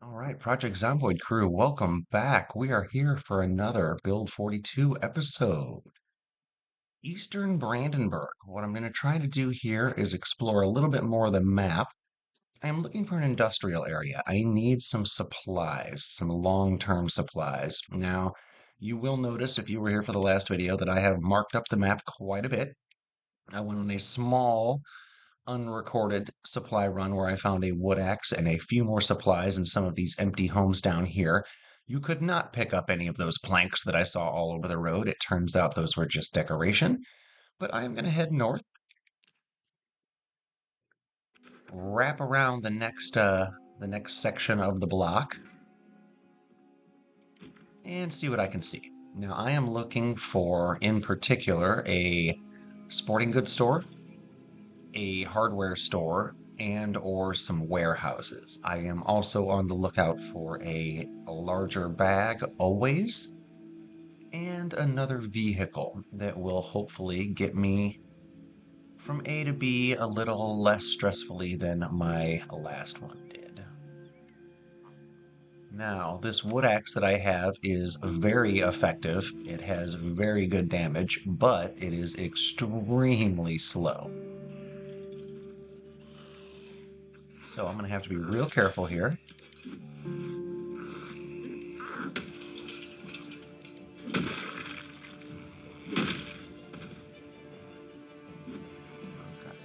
All right, Project Zomboid crew, welcome back. We are here for another Build 42 episode. Eastern Brandenburg. What I'm going to try to do here is explore a little bit more of the map. I am looking for an industrial area. I need some supplies, some long-term supplies. Now, you will notice if you were here for the last video that I have marked up the map quite a bit. I went on a small unrecorded supply run where I found a wood axe and a few more supplies in some of these empty homes down here. You could not pick up any of those planks that I saw all over the road. It turns out those were just decoration. But I am going to head north, wrap around the next section of the block, and see what I can see. Now I am looking for, in particular, a sporting goods store, a hardware store, and or some warehouses. I am also on the lookout for a larger bag always, and another vehicle that will hopefully get me from A to B a little less stressfully than my last one did. Now, this wood axe that I have is very effective. It has very good damage, but it is extremely slow. So I'm going to have to be real careful here. Okay,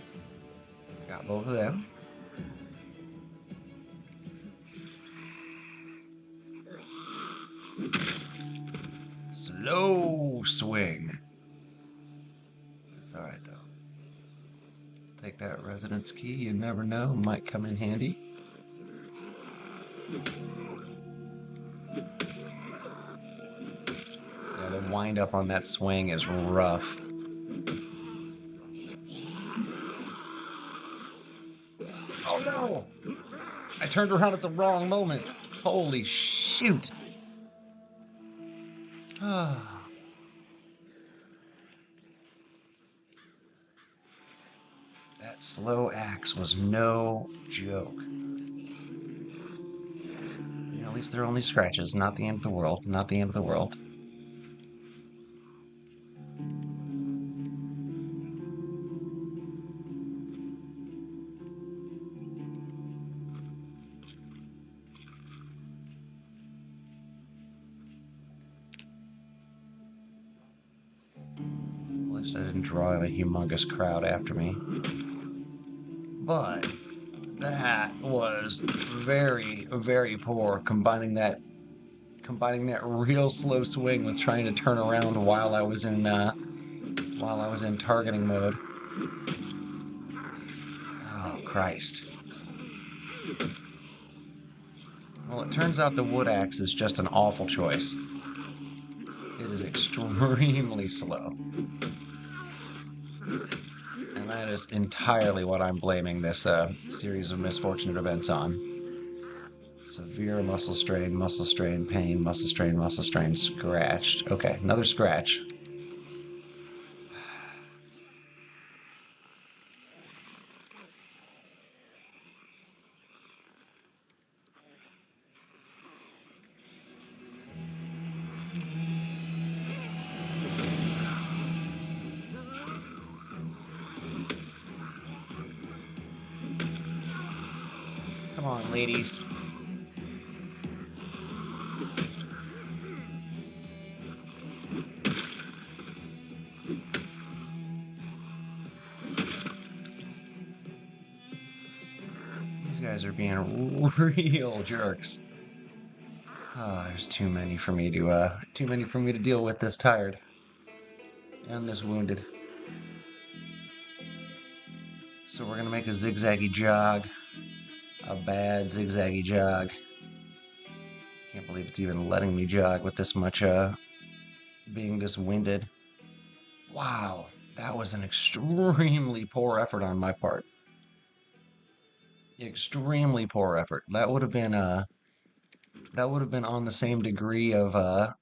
got both of them. Slow swing. That's all right, though. Take that residence key. You never know. Might come in handy. Yeah, the wind up on that swing is rough. Oh no! I turned around at the wrong moment. Holy shoot. Ah. That slow axe was no joke. You know, at least they're only scratches, not the end of the world, not the end of the world. At least I didn't draw in a humongous crowd after me. But that was very, very poor, combining that real slow swing with trying to turn around while I was in targeting mode. Oh, Christ. Well, it turns out the wood axe is just an awful choice. It is extremely slow. And that is entirely what I'm blaming this series of misfortunate events on. Severe muscle strain, pain, muscle strain, scratched. Okay, another scratch. Come on, ladies. These guys are being real jerks. Ah, there's too many for me to deal with this tired and this wounded. So we're gonna make a zigzaggy jog, a bad zigzaggy jog. Can't believe it's even letting me jog with this much, being this winded. Wow, that was an extremely poor effort on my part. Extremely poor effort. That would have been on the same degree of the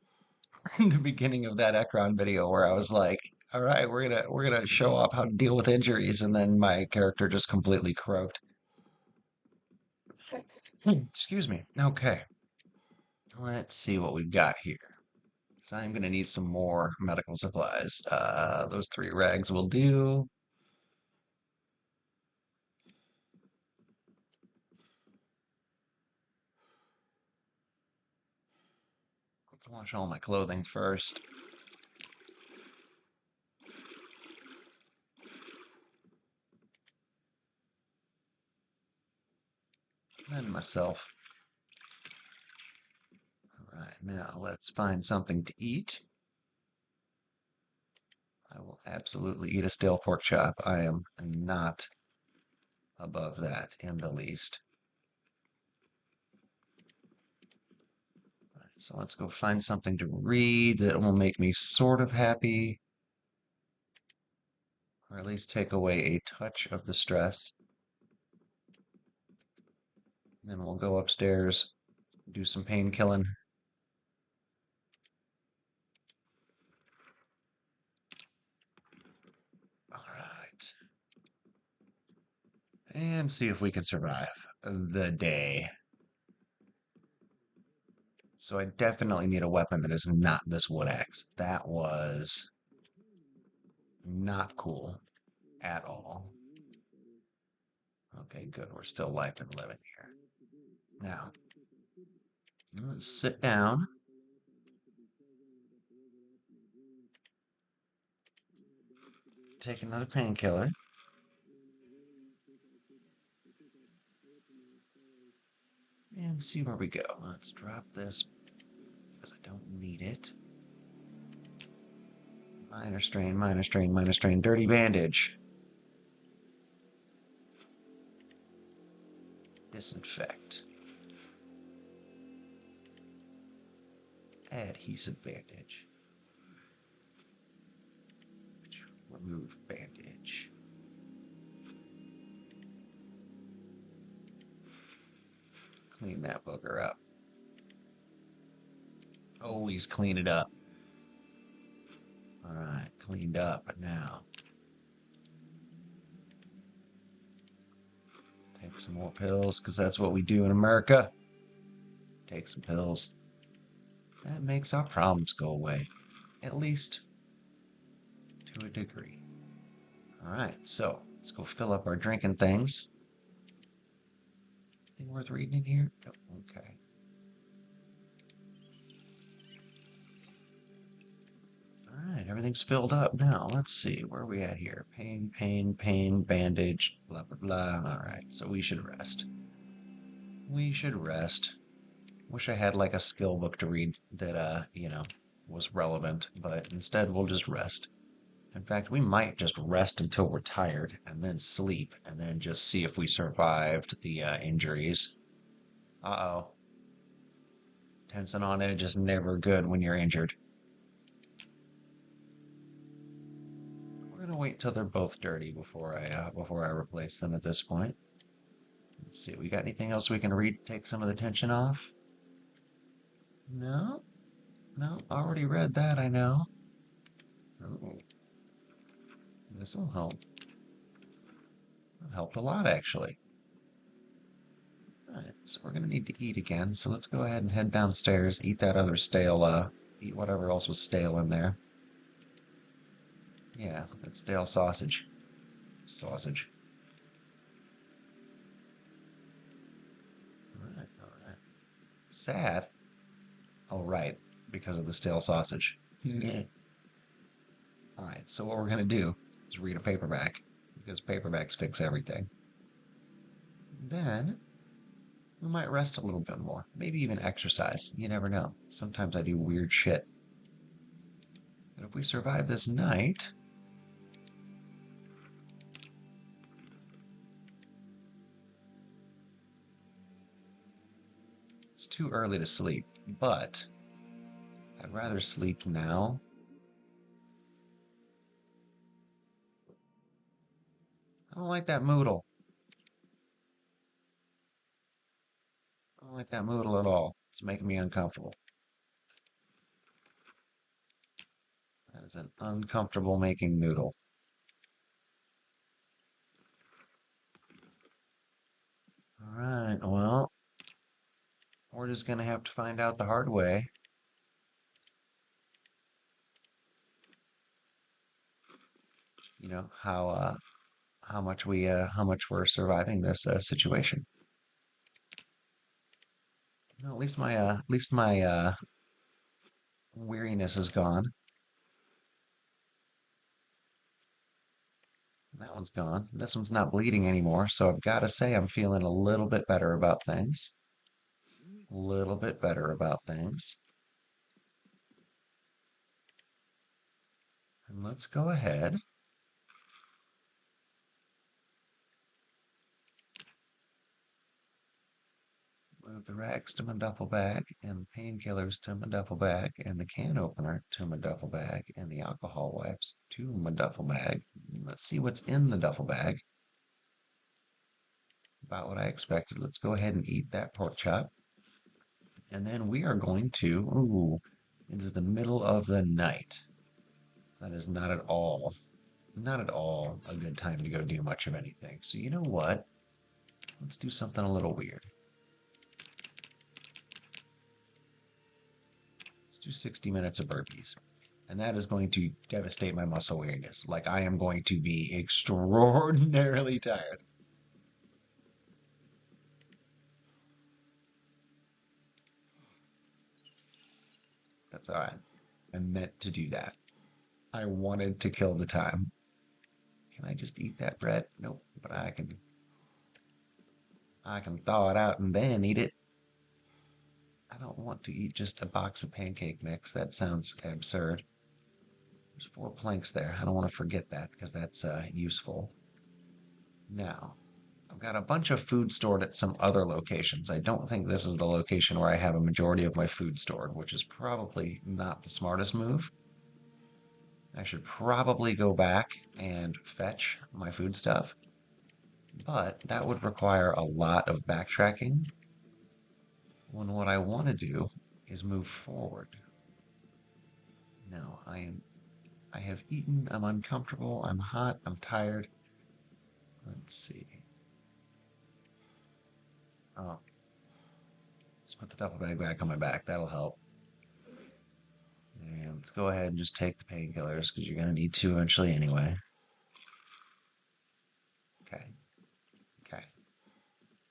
beginning of that Ekron video where I was like, all right, we're gonna show off how to deal with injuries, and then my character just completely croaked. Excuse me. Okay, let's see what we've got here. So I'm gonna need some more medical supplies. Those 3 rags will do. Let's wash all my clothing first. And myself. All right, now let's find something to eat. I will absolutely eat a stale pork chop. I am not above that in the least. So let's go find something to read that will make me sort of happy, or at least take away a touch of the stress. Then we'll go upstairs, do some pain killing. All right. And see if we can survive the day. So I definitely need a weapon that is not this wood axe. That was not cool at all. Okay, good. We're still live and living here. Now, let's sit down. Take another painkiller. And see where we go. Let's drop this because I don't need it. Minor strain, minor strain, minor strain. Dirty bandage. Disinfect. Adhesive bandage. Remove bandage. Clean that booger up. Always clean it up. All right, cleaned up now. Take some more pills, because that's what we do in America. Take some pills. That makes our problems go away, at least to a degree. All right, so let's go fill up our drinking things. Anything worth reading in here? Oh, okay. All right, everything's filled up now. Let's see, where are we at here? Pain, pain, pain, bandage, blah, blah, blah. All right, so we should rest. We should rest. Wish I had like a skill book to read that, was relevant, but instead we'll just rest. In fact, we might just rest until we're tired and then sleep and then just see if we survived the injuries. Uh-oh. Tensing on edge is never good when you're injured. We're gonna wait till they're both dirty before I replace them at this point. Let's see, we got anything else we can read to take some of the tension off? No? No, already read that, I know. Oh, this'll help. That helped a lot, actually. All right, so we're gonna need to eat again, so let's go ahead and head downstairs, eat that other stale, eat whatever else was stale in there. Yeah, that stale sausage. Sausage. All right, all right. Sad. Oh, right, because of the stale sausage. All right, so what we're gonna do is read a paperback, because paperbacks fix everything. Then we might rest a little bit more, maybe even exercise. You never know. Sometimes I do weird shit. But if we survive this night, it's too early to sleep, but I'd rather sleep now. I don't like that moodle. I don't like that moodle at all. It's making me uncomfortable. That is an uncomfortable making noodle. All right, well, just gonna have to find out the hard way, you know, how much we're surviving this situation. Well, at least my weariness is gone. That one's gone. This one's not bleeding anymore, so I've got to say I'm feeling a little bit better about things. A little bit better about things. And let's go ahead. Move the rags to my duffel bag, and the painkillers to my duffel bag, and the can opener to my duffel bag, and the alcohol wipes to my duffel bag. Let's see what's in the duffel bag. About what I expected. Let's go ahead and eat that pork chop. And then we are going to, ooh, it is the middle of the night. That is not at all a good time to go do much of anything. So you know what? Let's do something a little weird. Let's do 60 minutes of burpees. And that is going to devastate my muscle weakness. Like I am going to be extraordinarily tired. That's all right. I meant to do that. I wanted to kill the time. Can I just eat that bread? Nope, but I can thaw it out and then eat it. I don't want to eat just a box of pancake mix. That sounds absurd. There's 4 planks there. I don't want to forget that because that's useful. Now, I've got a bunch of food stored at some other locations. I don't think this is the location where I have a majority of my food stored, which is probably not the smartest move. I should probably go back and fetch my food stuff, but that would require a lot of backtracking when what I want to do is move forward. Now, I have eaten, I'm uncomfortable, I'm hot, I'm tired. Let's see. Oh, let's put the duffel bag back on my back. That'll help. And let's go ahead and just take the painkillers because you're going to need to eventually anyway. Okay. Okay.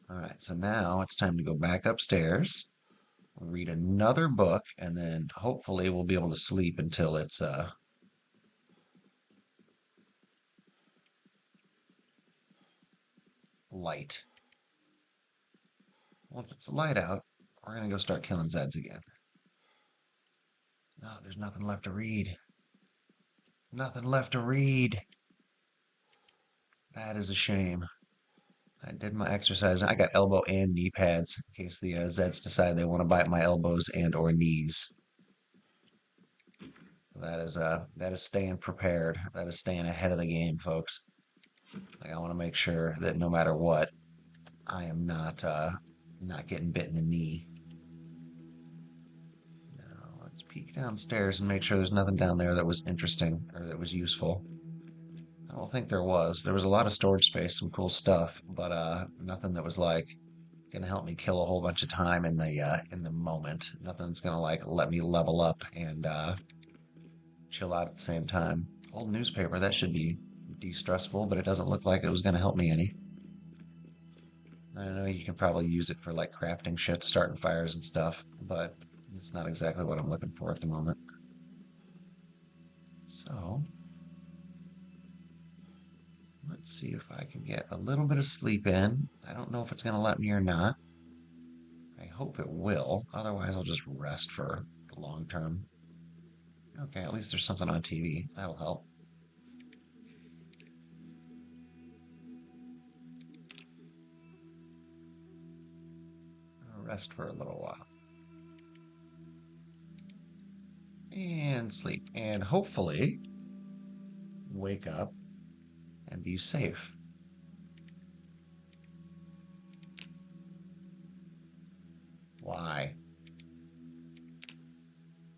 All right. So now it's time to go back upstairs, read another book, and then hopefully we'll be able to sleep until it's light. Once it's light out, we're going to go start killing Zeds again. No, there's nothing left to read. Nothing left to read. That is a shame. I did my exercise. I got elbow and knee pads in case the Zeds decide they want to bite my elbows and or knees. That is staying prepared. That is staying ahead of the game, folks. Like I want to make sure that no matter what, I am not getting bit in the knee. Now let's peek downstairs and make sure there's nothing down there that was interesting or that was useful. I don't think there was. There was a lot of storage space, some cool stuff, but nothing that was like gonna help me kill a whole bunch of time in the moment. Nothing's gonna like let me level up and chill out at the same time. Old newspaper, that should be de-stressful, but it doesn't look like it was gonna help me any. I know you can probably use it for like crafting shit, starting fires and stuff, but it's not exactly what I'm looking for at the moment. So, let's see if I can get a little bit of sleep in. I don't know if it's going to let me or not. I hope it will. Otherwise, I'll just rest for the long term. Okay, at least there's something on TV. That'll help. I'll rest for a little while. And sleep. And hopefully, wake up and be safe. Why?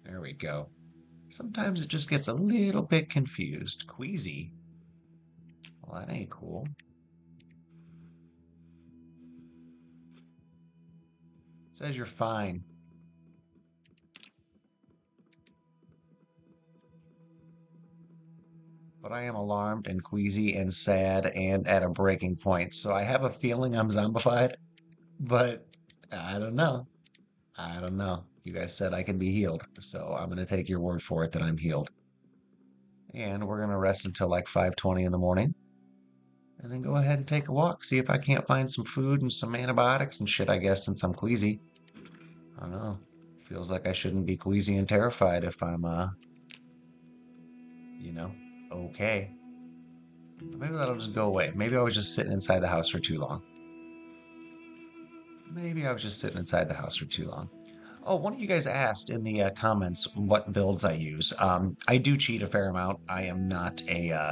There we go. Sometimes it just gets a little bit confused. Queasy. Well, that ain't cool. Says you're fine. But I am alarmed and queasy and sad and at a breaking point. So I have a feeling I'm zombified, but I don't know. I don't know. You guys said I can be healed, so I'm gonna take your word for it that I'm healed. And we're gonna rest until like 5:20 in the morning, and then go ahead and take a walk, see if I can't find some food and some antibiotics and shit, I guess, since I'm queasy. I don't know. Feels like I shouldn't be queasy and terrified if I'm, you know, okay. Maybe that'll just go away. Maybe I was just sitting inside the house for too long. Maybe I was just sitting inside the house for too long. Oh, one of you guys asked in the comments what builds I use. I do cheat a fair amount. I am not a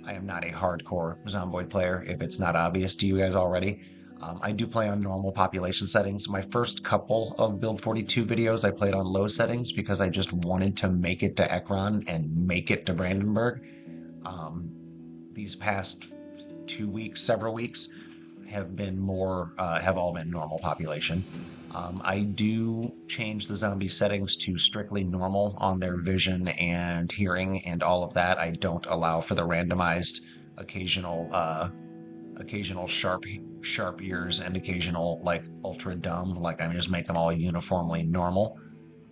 hardcore Zomboid player, if it's not obvious to you guys already. I do play on normal population settings. My first couple of Build 42 videos, I played on low settings because I just wanted to make it to Ekron and make it to Brandenburg. Um, these past 2 weeks, several weeks, have all been normal population. I do change the zombie settings to strictly normal on their vision and hearing and all of that. I don't allow for the randomized occasional occasional sharp ears and occasional like ultra dumb. Like I just make them all uniformly normal.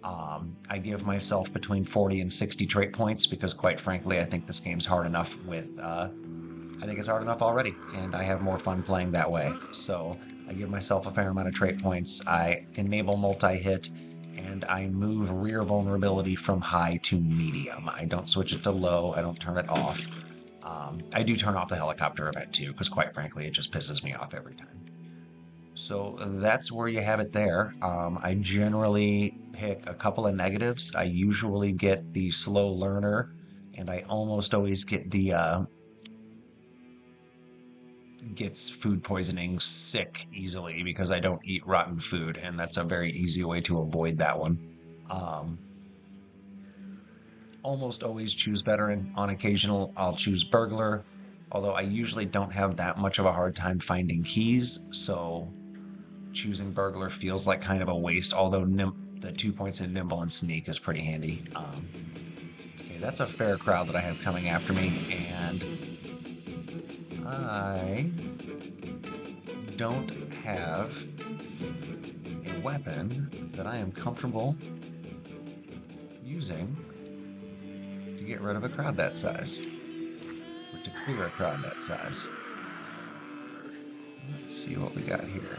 I give myself between 40 and 60 trait points because, quite frankly, I think this game's hard enough I think it's hard enough already, and I have more fun playing that way. So I give myself a fair amount of trait points. I enable multi-hit, and I move rear vulnerability from high to medium. I don't switch it to low. I don't turn it off. I do turn off the helicopter event too, because quite frankly, it just pisses me off every time. So that's where you have it there. I generally pick a couple of negatives. I usually get the slow learner, and I almost always get the gets food poisoning sick easily because I don't eat rotten food, and that's a very easy way to avoid that one. Um, Almost always choose veteran. On occasional, I'll choose burglar, although I usually don't have that much of a hard time finding keys, so choosing burglar feels like kind of a waste, although the 2 points in nimble and sneak is pretty handy. Okay, that's a fair crowd that I have coming after me, and I don't have a weapon that I am comfortable using to get rid of a crowd that size, or to clear a crowd that size. Let's see what we got here.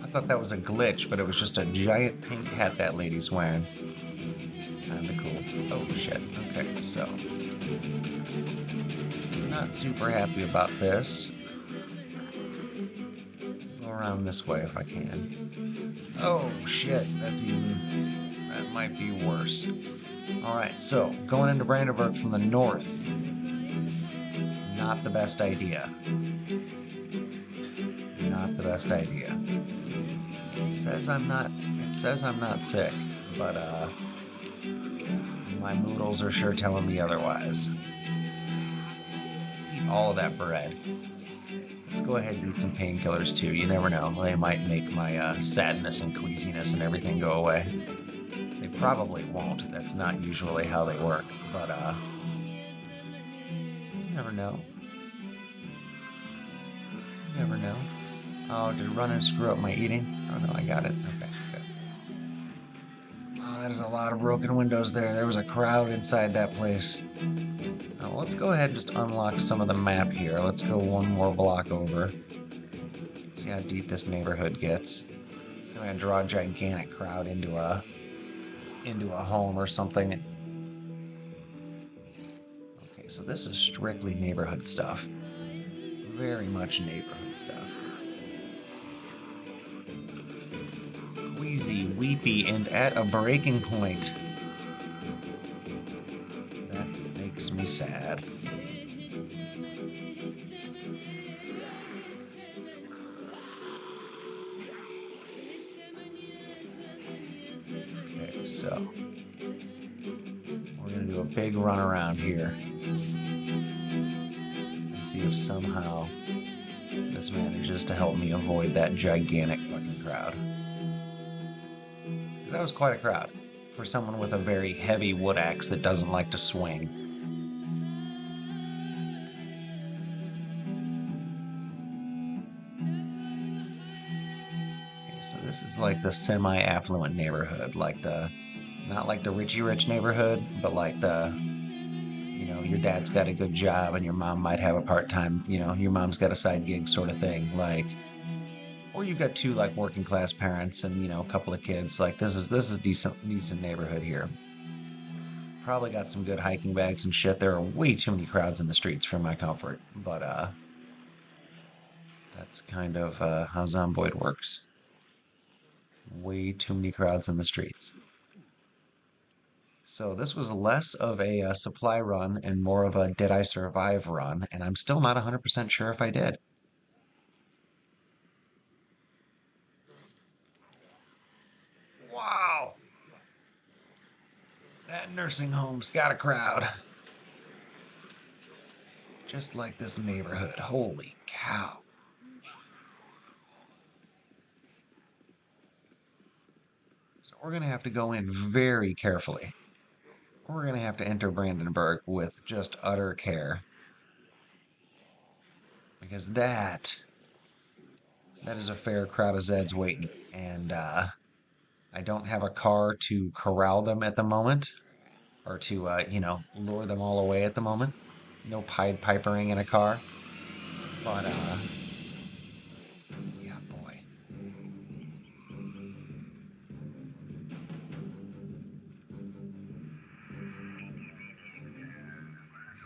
I thought that was a glitch, but it was just a giant pink hat that lady's wearing. Kinda cool. Oh shit. Okay, so not super happy about this. Go around this way if I can. Oh shit, that might be worse. Alright, so going into Brandenburg from the north. Not the best idea. Not the best idea. It says I'm not sick, but my moodles are sure telling me otherwise. Let's eat all of that bread. Let's go ahead and eat some painkillers too. You never know. They might make my sadness and queasiness and everything go away. They probably won't. That's not usually how they work. But, you never know. You never know. Oh, did runner screw up my eating? Oh, no, I got it. Okay, good. Oh, that is a lot of broken windows there. There was a crowd inside that place. Let's go ahead and just unlock some of the map here. Let's go one more block over. See how deep this neighborhood gets. I'm gonna draw a gigantic crowd into a home or something. Okay, so this is strictly neighborhood stuff. Very much neighborhood stuff. Queasy, weepy, and at a breaking point. That makes me sad. Okay, so we're gonna do a big run around here and see if somehow This manages to help me avoid that gigantic fucking crowd. That was quite a crowd for someone with a very heavy wood axe that doesn't like to swing. Okay, so this is like the semi-affluent neighborhood, not like the Richie Rich neighborhood, but like your dad's got a good job and your mom might have a part-time, your mom's got a side gig sort of thing. Or you've got two like working class parents and, a couple of kids. Like this is decent neighborhood here. Probably got some good hiking bags and shit. There are way too many crowds in the streets for my comfort, but that's kind of how Zomboid works. Way too many crowds in the streets. So this was less of a supply run and more of a did I survive run, and I'm still not 100% sure if I did. Wow, that nursing home's got a crowd. Just like this neighborhood. Holy cow. So we're going to have to go in very carefully. We're going to have to enter Brandenburg with just utter care. Because that is a fair crowd of Zeds waiting. And I don't have a car to corral them at the moment or to, lure them all away at the moment. No Pied Pipering in a car. But, yeah, boy.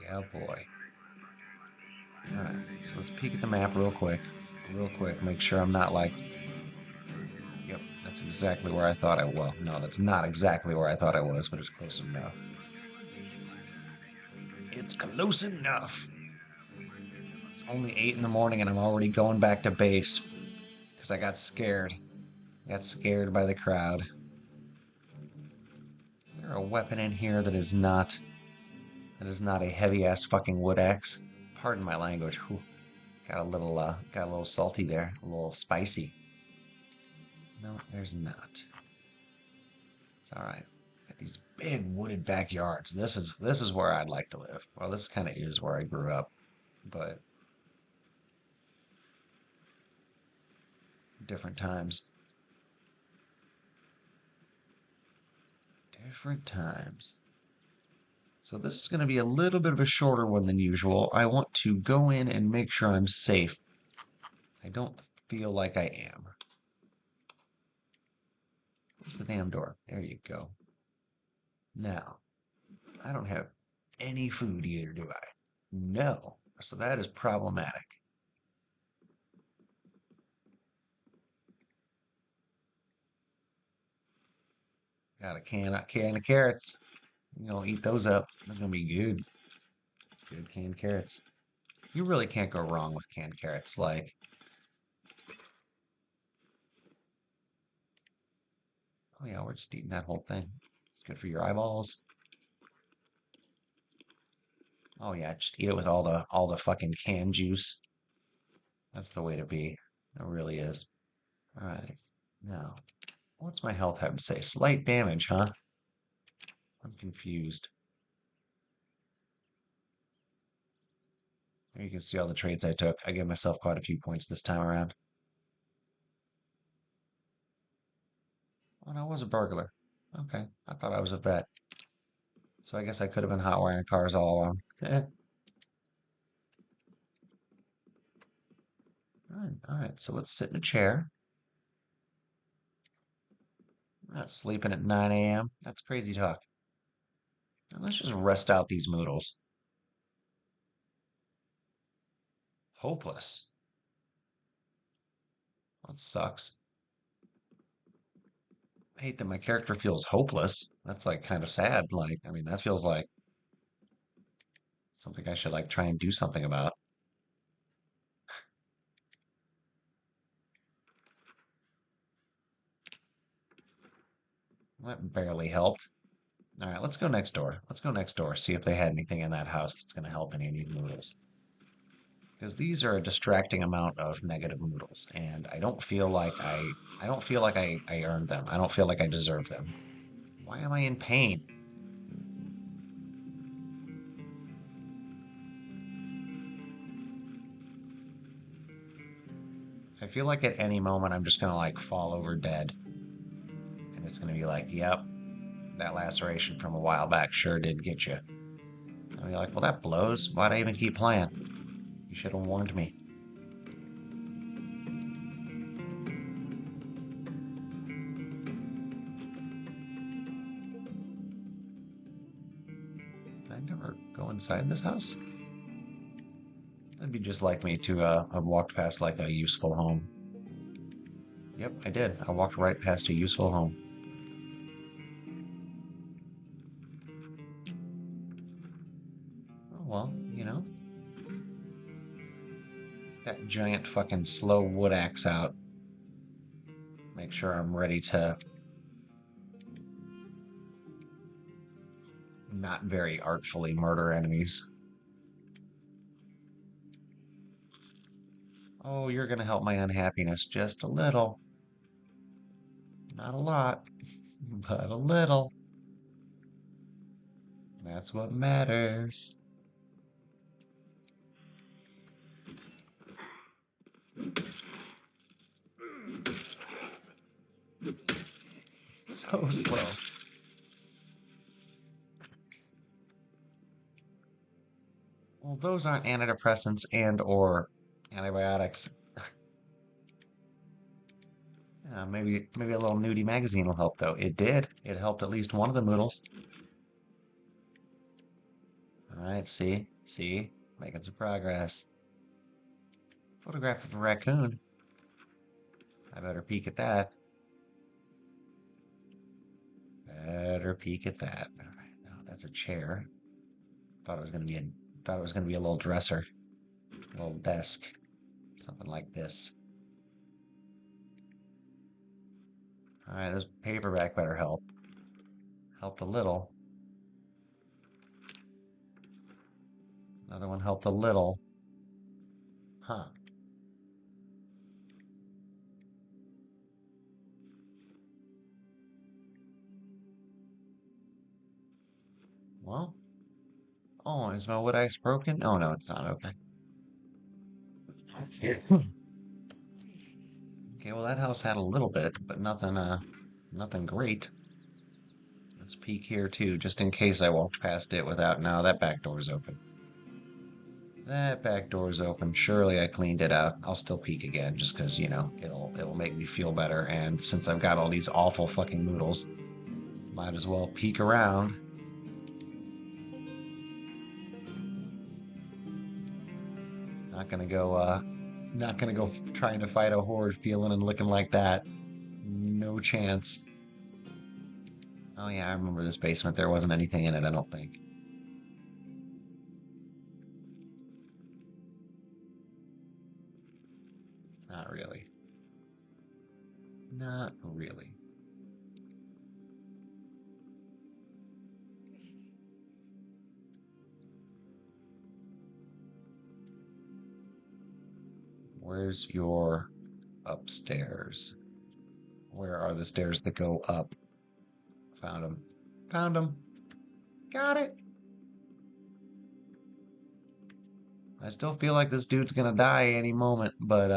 Yeah, boy. All right, so let's peek at the map real quick. Real quick, make sure I'm not like, yep, that's exactly where I thought I was. Well, no, that's not exactly where I thought I was, but it's close enough. It's close enough. It's only 8 in the morning and I'm already going back to base because I got scared. I got scared by the crowd. Is there a weapon in here that is not a heavy ass fucking wood axe? Pardon my language. Whew. Got a little salty there, a little spicy. No, there's not. It's all right. Got these big wooded backyards. This is where I'd like to live. Well, this kind of is where I grew up, but different times. Different times. So this is going to be a little bit of a shorter one than usual. I want to go in and make sure I'm safe. I don't feel like I am. Close the damn door. There you go. Now, I don't have any food either, do I? No. So that is problematic. Got a can of carrots. Eat those up. That's gonna be good. Good canned carrots. You really can't go wrong with canned carrots. Oh yeah, we're just eating that whole thing. It's good for your eyeballs. Oh yeah, just eat it with all the fucking canned juice. That's the way to be. It really is. All right. Now, what's my health have to say? Slight damage, huh? I'm confused. Here you can see all the trades I took. I gave myself quite a few points this time around. Oh, no, I was a burglar. Okay, I thought I was a vet. So I guess I could have been hot wiring cars all along. All right, so let's sit in a chair. I'm not sleeping at 9 a.m. That's crazy talk. Now let's just rest out these moodles. Hopeless. That sucks. I hate that my character feels hopeless. That's like kind of sad. That feels like something I should like try and do something about. That barely helped. All right, let's go next door. Let's go next door, see if they had anything in that house that's going to help any of these moodles. because these are a distracting amount of negative noodles, and I don't feel like I earned them. I don't feel like I deserve them. Why am I in pain? I feel like at any moment I'm just gonna like fall over dead, and it's gonna be like, yep, that laceration from a while back sure did get you. And I'll be like, well, that blows. Why'd I even keep playing? You should have warned me. Did I never go inside this house? That'd be just like me to have walked past like a useful home. Yep, I did. I walked right past a useful home. Oh, well, that giant fucking slow wood axe out. Make sure I'm ready to not very artfully murder enemies. Oh, you're gonna help my unhappiness just a little. Not a lot, but a little. That's what matters. So slow. Well, those aren't antidepressants and or antibiotics. Maybe a little nudie magazine will help though. It did. It helped at least one of the moodles. All right, see, making some progress. Photograph of a raccoon. I better peek at that. Better peek at that. All right, no, that's a chair. Thought it was gonna be a thought it was gonna be a little dresser, a little desk, something like this. All right, this paperback better help. Helped a little. Another one helped a little. Huh. Well, oh, is my wood axe broken? Oh no, it's not. Okay. Okay, well that house had a little bit, but nothing great. Let's peek here too, just in case I walked past it without. No, that back door's open. That back door's open. Surely I cleaned it out. I'll still peek again, just 'cause, it'll make me feel better. And since I've got all these awful fucking noodles, might as well peek around. Not gonna go, not gonna go trying to fight a horde feeling and looking like that. No chance. Oh yeah, I remember this basement. There wasn't anything in it, I don't think. Not really. Not really. Where's your upstairs? Where are the stairs that go up? Found them. Found them. Got it. I still feel like this dude's gonna die any moment, but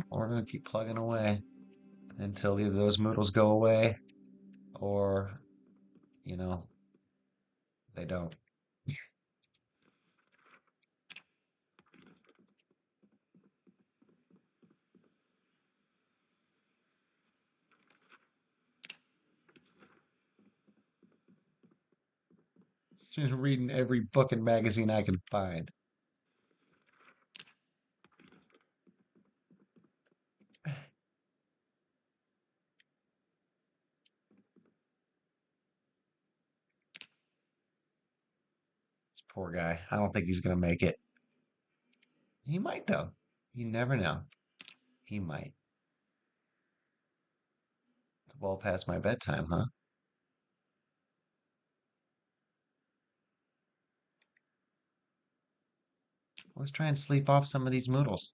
we're gonna keep plugging away until either those moodles go away or, you know, they don't. Just reading every book and magazine I can find. This poor guy. I don't think he's gonna make it. He might though. You never know. He might. It's well past my bedtime, huh? Let's try and sleep off some of these moodles.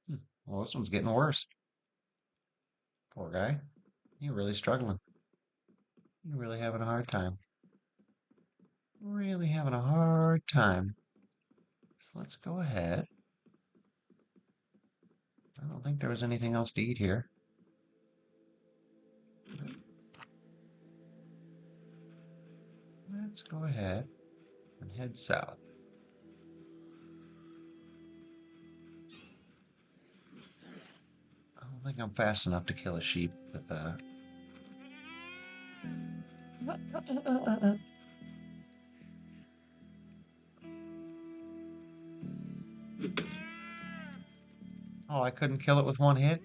Hmm. Well, this one's getting worse. Poor guy. You're really struggling. You're really having a hard time. Really having a hard time. So let's go ahead. I don't think there was anything else to eat here. Let's go ahead and head south. I don't think I'm fast enough to kill a sheep with a. Oh, I couldn't kill it with one hit?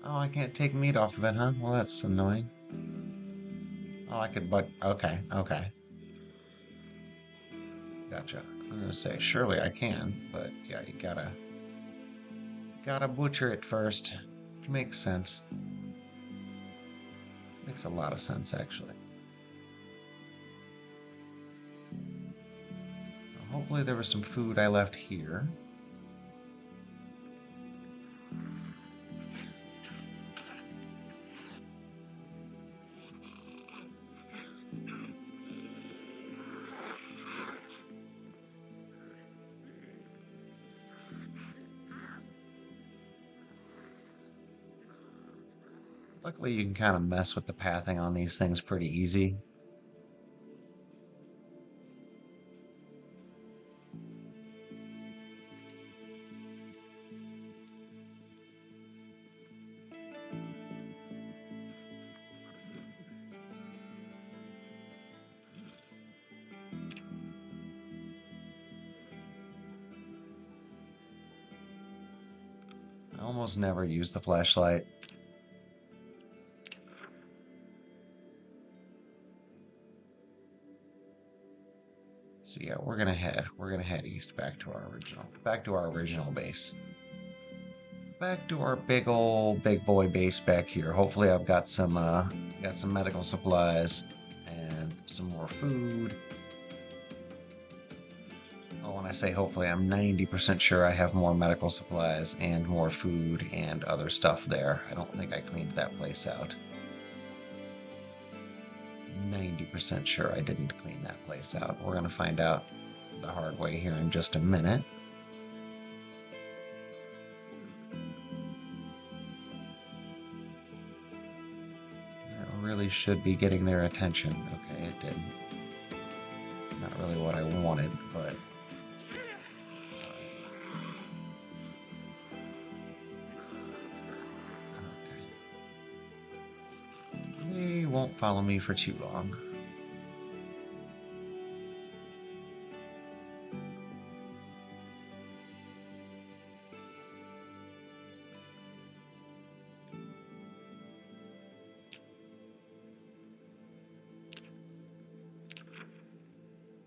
Oh, I can't take meat off of it, huh? Well, that's annoying. Oh, I could, but okay, okay. Gotcha. I'm gonna say, surely I can, but yeah, you gotta butcher it first. Which makes sense. Makes a lot of sense, actually. Well, hopefully there was some food I left here. Luckily, you can kind of mess with the pathing on these things pretty easy. I almost never use the flashlight. So yeah, we're gonna head east back to our original base. Back to our big boy base back here. Hopefully I've got some medical supplies and some more food. Oh, when I say hopefully, I'm 90% sure I have more medical supplies and more food and other stuff there. I don't think I cleaned that place out. 90% sure I didn't clean that place out. We're gonna find out the hard way here in just a minute. That really should be getting their attention. Okay, it didn't. It's not really what I wanted, but okay. They won't follow me for too long.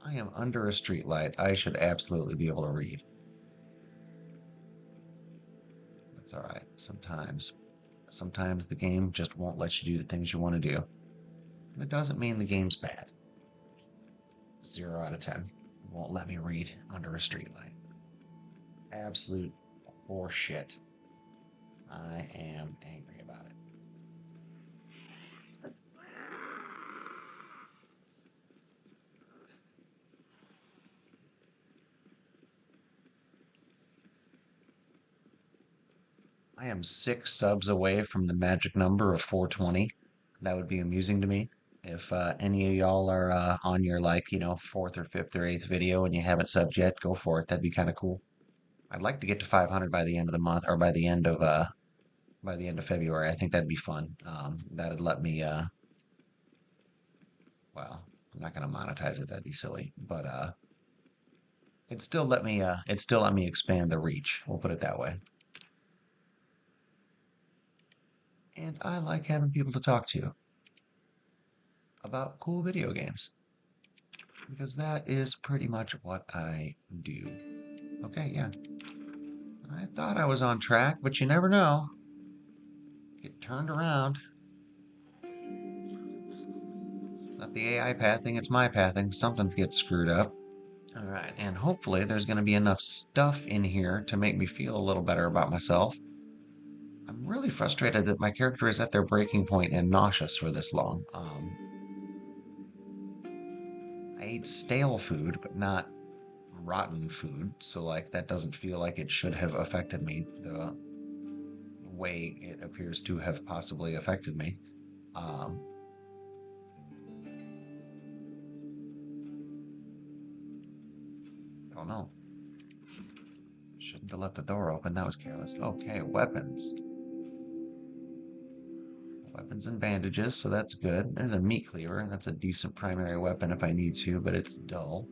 I am under a street light. I should absolutely be able to read. That's all right. Sometimes the game just won't let you do the things you want to do. That doesn't mean the game's bad. 0 out of 10. Won't let me read under a streetlight. Absolute horseshit. I am angry about it. I am 6 subs away from the magic number of 420. That would be amusing to me. If any of y'all are on your fourth or fifth or eighth video and you haven't subbed yet, go for it. That'd be kind of cool. I'd like to get to 500 by the end of the month or by the end of February. I think that'd be fun. That'd let me well, I'm not gonna monetize it. That'd be silly. But it'd still let me expand the reach. We'll put it that way. And I like having people to talk to about cool video games. because that is pretty much what I do. Okay, yeah. I thought I was on track, but you never know. Get turned around. It's not the AI pathing, it's my pathing. Something gets screwed up. All right, and hopefully there's going to be enough stuff in here to make me feel a little better about myself. I'm really frustrated that my character is at their breaking point and nauseous for this long. I ate stale food, but not rotten food, so like that doesn't feel like it should have affected me the way it appears to have possibly affected me. Um, don't know. Shouldn't have left the door open. That was careless. Okay, weapons. Weapons and bandages, so that's good. There's a meat cleaver. That's a decent primary weapon if I need to, but it's dull.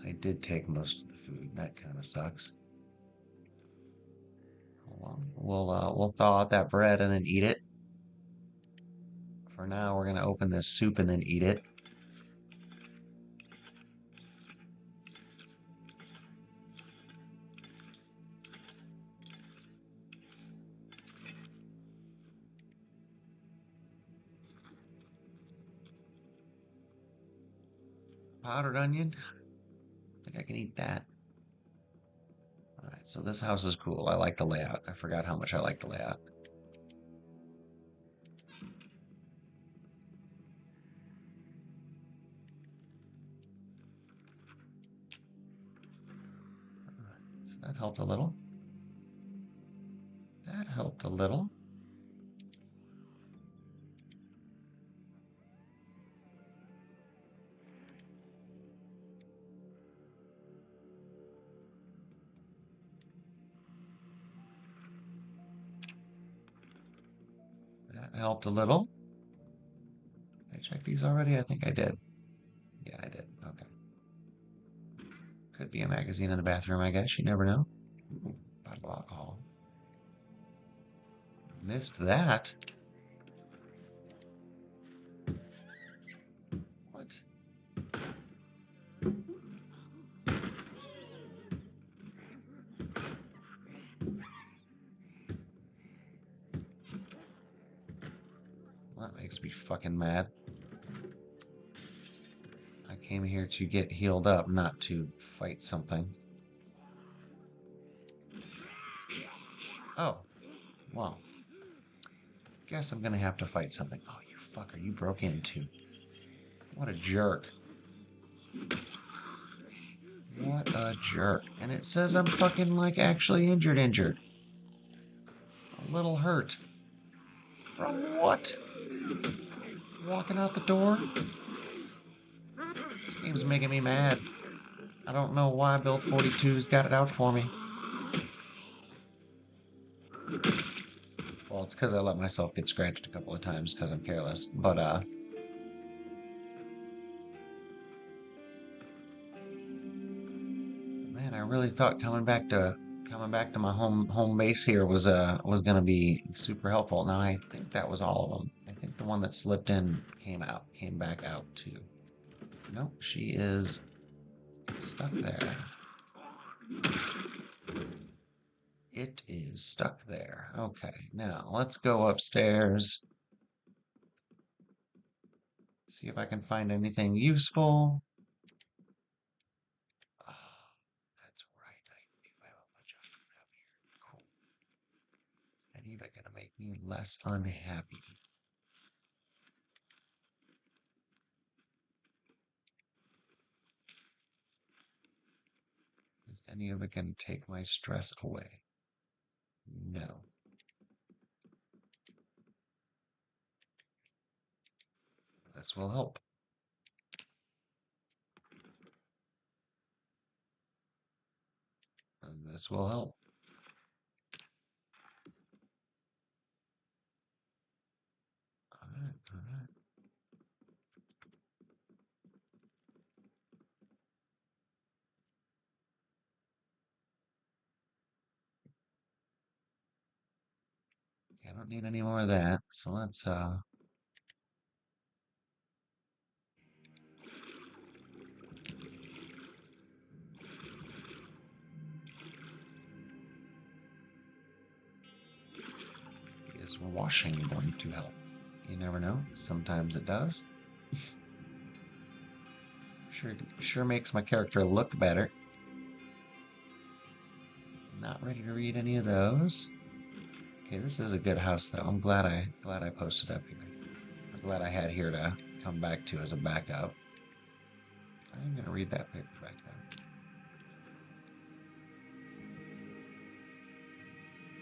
I did take most of the food. That kind of sucks. Hold on. We'll thaw out that bread and then eat it. For now, we're gonna open this soup and then eat it. Powdered onion. I think I can eat that. All right, so this house is cool. I like the layout. I forgot how much I like the layout. All right, so that helped a little. That helped a little. That helped a little. Did I check these already? I think I did. Yeah, I did. Okay. Could be a magazine in the bathroom, I guess. You never know. Ooh, bottle of alcohol. Missed that. What? That makes me fucking mad. I came here to get healed up, not to fight something. Oh, well. Guess I'm gonna have to fight something. Oh, you fucker, you broke in too. What a jerk. What a jerk. And it says I'm fucking like actually injured. A little hurt. From what? Walking out the door? This game's making me mad. I don't know why Build 42's got it out for me. Well, it's because I let myself get scratched a couple of times because I'm careless. But, man, I really thought coming back to my home base here was gonna be super helpful. Now I think that was all of them. I think the one that slipped in came back out too. Nope, she is stuck there. It is stuck there. Okay, now let's go upstairs. See if I can find anything useful. Oh, that's right. I do have a bunch of food up here. Cool. And even gonna make me less unhappy. Is any of it gonna take my stress away? No. This will help. And this will help. All right, all right. I don't need any more of that. So washing going to help? You never know. Sometimes it does. Sure makes my character look better. Not ready to read any of those. Okay, this is a good house though. I'm glad I posted up here. I'm glad I had here to come back to as a backup. I'm gonna read that paperback though.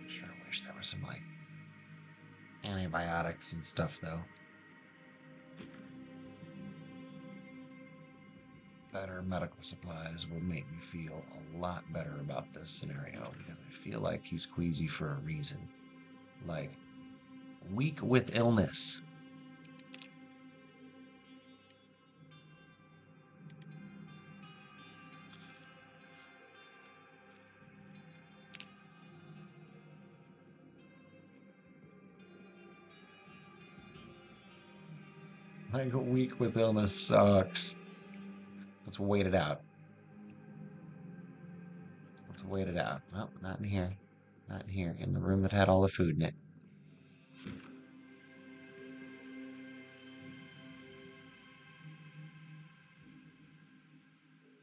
Sure wish there was some like antibiotics and stuff though. Better medical supplies will make me feel a lot better about this scenario because I feel like he's queasy for a reason. Like, weak with illness. Like, weak with illness sucks. Let's wait it out. Let's wait it out. Oh, not in here. Not in here. In the room that had all the food in it.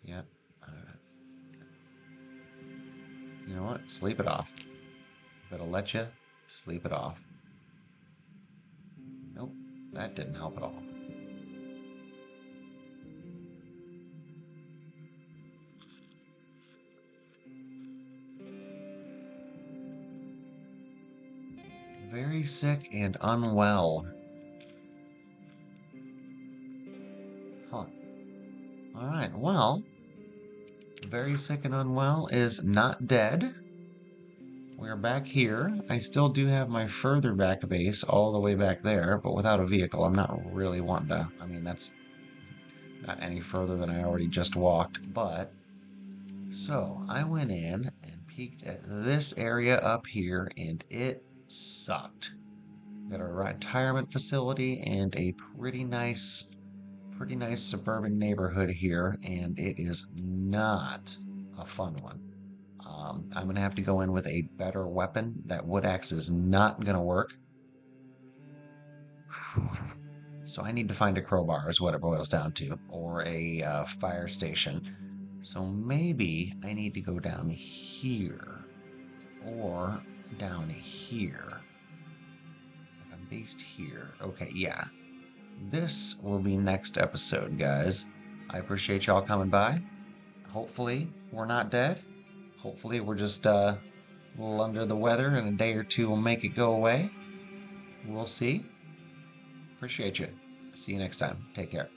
Yep. You know what? Sleep it off. If it'll let you, sleep it off. Nope. That didn't help at all. Very sick and unwell. Huh. Alright, well, very sick and unwell is not dead. We're back here. I still do have my further back base all the way back there, but without a vehicle. I'm not really wanting to. I mean, that's not any further than I already just walked, but. So, I went in and peeked at this area up here, and it sucked. Got a retirement facility and a pretty nice suburban neighborhood here, and it is not a fun one. I'm gonna have to go in with a better weapon. That wood axe is not gonna work. So I need to find a crowbar is what it boils down to, or a fire station. So maybe I need to go down here, or down here. If I'm based here, okay, yeah. This will be next episode, guys. I appreciate y'all coming by. Hopefully, we're not dead. Hopefully, we're just a little under the weather, and a day or two will make it go away. We'll see. Appreciate you. See you next time. Take care.